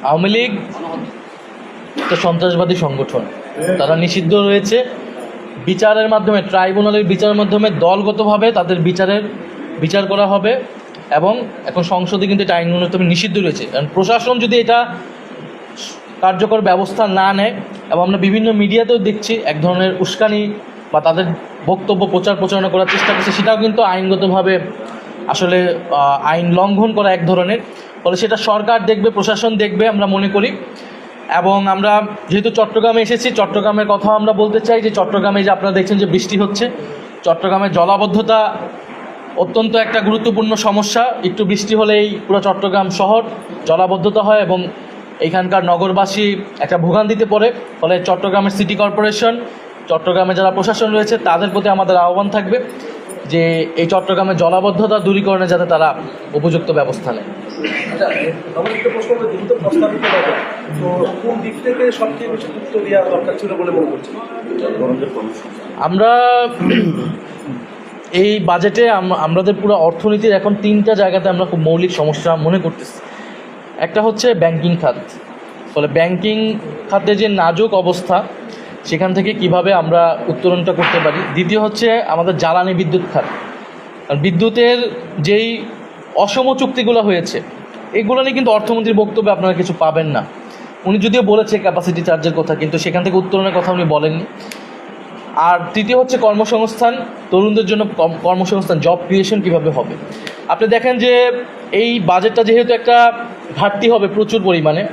আওয়ামী লীগ একটা সন্ত্রাসবাদী সংগঠন, তারা নিষিদ্ধ রয়েছে। বিচারের মাধ্যমে, ট্রাইব্যুনালের বিচারের মাধ্যমে দলগতভাবে তাদের বিচার করা হবে এবং এখন সংসদে কিন্তু এটা আইনগতভাবে নিষিদ্ধ রয়েছে। কারণ প্রশাসন যদি এটা কার্যকর ব্যবস্থা না নেয়, এবং আমরা বিভিন্ন মিডিয়াতেও দেখছি এক ধরনের উস্কানি বা তাদের বক্তব্য প্রচারণা করার চেষ্টা করছে, সেটাও কিন্তু আইনগতভাবে আসলে আইন লঙ্ঘন করা এক ধরনের। ফলে সেটা সরকার দেখবে, প্রশাসন দেখবে আমরা মনে করি। এবং আমরা যেহেতু চট্টগ্রামে এসেছি, চট্টগ্রামের কথা আমরা বলতে চাই যে চট্টগ্রামে যে আপনারা দেখছেন যে বৃষ্টি হচ্ছে, চট্টগ্রামের জলাবদ্ধতা অত্যন্ত একটা গুরুত্বপূর্ণ সমস্যা। একটু বৃষ্টি হলেই পুরো চট্টগ্রাম শহর জলাবদ্ধতা হয় এবং এইখানকার নগরবাসী একটা ভোগান্তিতে পড়ে। ফলে চট্টগ্রামের সিটি কর্পোরেশন, চট্টগ্রামে যারা প্রশাসন রয়েছে তাদের প্রতি আমাদের আহ্বান থাকবে যে এই চট্টগ্রামের জলাবদ্ধতা দূরীকরণে যাতে তারা উপযুক্ত ব্যবস্থা নেয়। আমার একটা প্রশ্ন হলো, দ্রুত প্রস্তাবিত বাজেট তো কোন দিক থেকে সবচেয়ে বেশি গুরুত্ব দেওয়া দরকার ছিল বলে মনে করছি? আমরা এই বাজেটে আমাদের পুরো অর্থনীতির এখন 3টা জায়গাতে আমরা খুব মৌলিক সমস্যা মনে করতেছি। একটা হচ্ছে ব্যাংকিং খাত। ফলে ব্যাংকিং খাতে যে নাজুক অবস্থা, সেখান থেকে কিভাবে আমরা উত্তরণটা করতে পারি। দ্বিতীয় হচ্ছে আমাদের জ্বালানি বিদ্যুৎ খাত। বিদ্যুতের যেই অসম চুক্তিগুলো হয়েছে, এগুলো নিয়ে কিন্তু অর্থমন্ত্রীর বক্তব্যে আপনারা কিছু পাবেন না। উনি যদিও বলেছে ক্যাপাসিটি চার্জের কথা, কিন্তু সেখান থেকে উত্তরণের কথা উনি বলেননি। আর তৃতীয় হচ্ছে কর্মসংস্থান, তরুণদের জন্য কর্মসংস্থান, জব ক্রিয়েশন কীভাবে হবে। আপনি দেখেন যে এই বাজেটটা যেহেতু একটা ঘাটতি হবে প্রচুর পরিমাণে,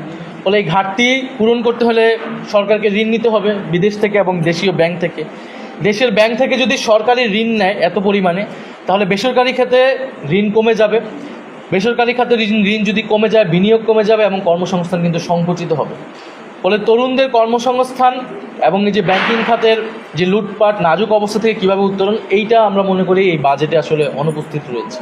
ফলে এই ঘাটতি পূরণ করতে হলে সরকারকে ঋণ নিতে হবে বিদেশ থেকে এবং দেশীয় ব্যাংক থেকে। দেশের ব্যাংক থেকে যদি সরকারি ঋণ নেয় এত পরিমাণে, তাহলে বেসরকারি খাতে ঋণ কমে যাবে। বেসরকারি খাতে ঋণ যদি কমে যায়, বিনিয়োগ কমে যাবে এবং কর্মসংস্থান কিন্তু সংকুচিত হবে। ফলে তরুণদের কর্মসংস্থান এবং এই যে ব্যাংকিং খাতের যে লুটপাট, নাজুক অবস্থা থেকে কীভাবে উত্তরণ, এইটা আমরা মনে করি এই বাজেটে আসলে অনুপস্থিত রয়েছে।